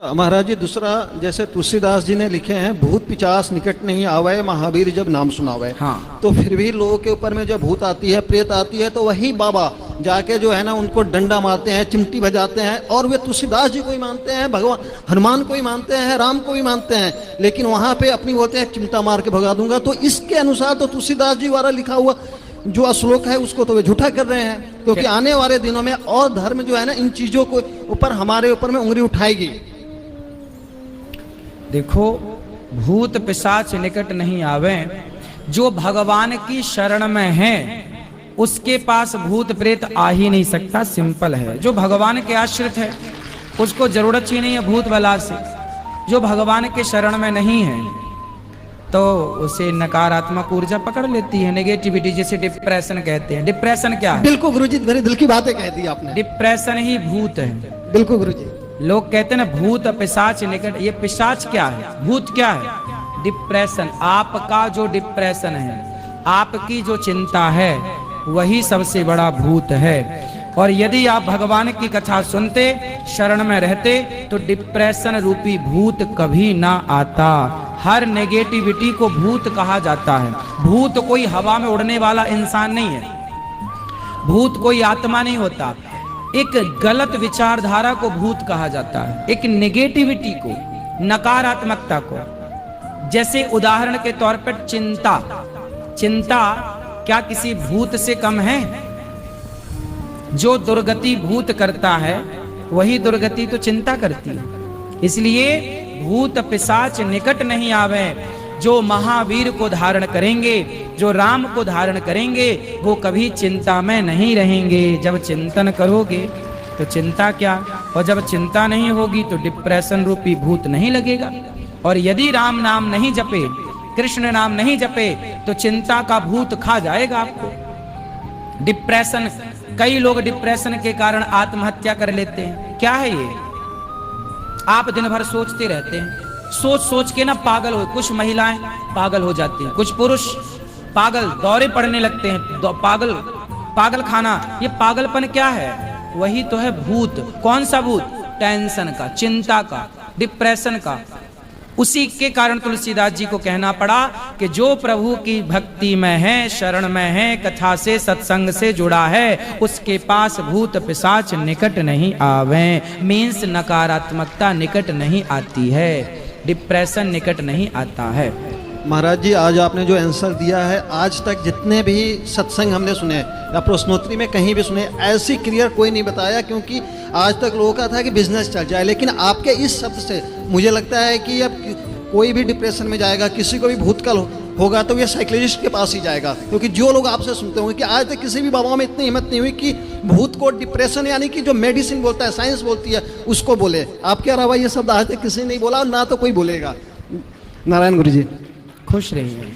महाराज जी दूसरा, जैसे तुलसीदास जी ने लिखे हैं, भूत पिचास निकट नहीं आवे, महावीर जब नाम सुनावे। हाँ। तो फिर भी लोगों के ऊपर में जब भूत आती है, प्रेत आती है, तो वही बाबा जाके जो है ना उनको डंडा मारते हैं, चिमटी बजाते हैं, और वे तुलसीदास जी को ही मानते हैं, भगवान हनुमान को ही मानते हैं, राम को ही मानते हैं, लेकिन वहां पे अपनी बोलते हैं चिमटा मार के भगा दूंगा। तो इसके अनुसार तो तुलसीदास जी द्वारा लिखा हुआ जो श्लोक है उसको तो वे झूठा कर रहे हैं, क्योंकि आने वाले दिनों में और धर्म जो है ना इन चीजों को ऊपर हमारे ऊपर में उंगली उठाएगी। देखो, भूत पिशाच निकट नहीं आवे, जो भगवान की शरण में है उसके पास भूत प्रेत आ ही नहीं सकता। सिंपल है। जो भगवान के आश्रित है उसको जरूरत ही नहीं है भूत बला से। जो भगवान के शरण में नहीं है तो उसे नकारात्मक ऊर्जा पकड़ लेती है, नेगेटिविटी, जिसे डिप्रेशन कहते हैं। डिप्रेशन क्या है? बिल्कुल गुरुजी, मेरे दिल की बातें कह दी आपने। डिप्रेशन ही भूत है। बिल्कुल गुरुजी। लोग कहते हैं ना भूत पिशाच निकट, ये पिशाच क्या है, भूत क्या है? डिप्रेशन। आपका जो डिप्रेशन है, आपकी जो चिंता है, वही सबसे बड़ा भूत है। और यदि आप भगवान की कथा सुनते, शरण में रहते, तो डिप्रेशन रूपी भूत कभी ना आता। हर नेगेटिविटी को भूत कहा जाता है। भूत कोई हवा में उड़ने वाला इंसान नहीं है, भूत कोई आत्मा नहीं होता। एक गलत विचारधारा को भूत कहा जाता है, एक नेगेटिविटी को, नकारात्मकता को। जैसे उदाहरण के तौर पर चिंता। चिंता क्या किसी भूत से कम है? जो दुर्गति भूत करता है वही दुर्गति तो चिंता करती है। इसलिए भूत पिशाच निकट नहीं आवे। जो महावीर को धारण करेंगे, जो राम को धारण करेंगे, वो कभी चिंता में नहीं रहेंगे। जब चिंतन करोगे तो चिंता क्या, और जब चिंता नहीं होगी तो डिप्रेशन रूपी भूत नहीं लगेगा। और यदि राम नाम नहीं जपे, कृष्ण नाम नहीं जपे, तो चिंता का भूत खा जाएगा आपको। डिप्रेशन, कई लोग डिप्रेशन के कारण आत्महत्या कर लेते हैं। क्या है ये? आप दिन भर सोचते रहते हैं, सोच सोच के ना पागल हो। कुछ महिलाएं पागल हो जाती हैं, कुछ पुरुष पागल, दौरे पड़ने लगते हैं, पागल खाना। ये पागलपन क्या है? वही तो है भूत। कौन सा भूत? टेंशन का, चिंता का, डिप्रेशन का। उसी के कारण तुलसीदास जी को कहना पड़ा कि जो प्रभु की भक्ति में है, शरण में है, कथा से सत्संग से जुड़ा है, उसके पास भूत पिशाच निकट नहीं आवे। मीन्स नकारात्मकता निकट नहीं आती है, डिप्रेशन निकट नहीं आता है। महाराज जी, आज आपने जो आंसर दिया है, आज तक जितने भी सत्संग हमने सुने या प्रश्नोत्तरी में कहीं भी सुने, ऐसी क्लियर कोई नहीं बताया। क्योंकि आज तक लोगों का था कि बिजनेस चल जाए, लेकिन आपके इस शब्द से मुझे लगता है कि अब कोई भी डिप्रेशन में जाएगा, किसी को भी भूतकाल होगा, तो ये साइकोलॉजिस्ट के पास ही जाएगा। क्योंकि जो लोग आपसे सुनते होंगे कि आज तक किसी भी बाबाओं में इतनी हिम्मत नहीं हुई कि भूत को डिप्रेशन, यानी कि जो मेडिसिन बोलता है, साइंस बोलती है, उसको बोले। आपके अलावा ये शब्द आज तक किसी ने नहीं बोला, ना तो कोई बोलेगा। नारायण गुरु जी। खुश रहिए।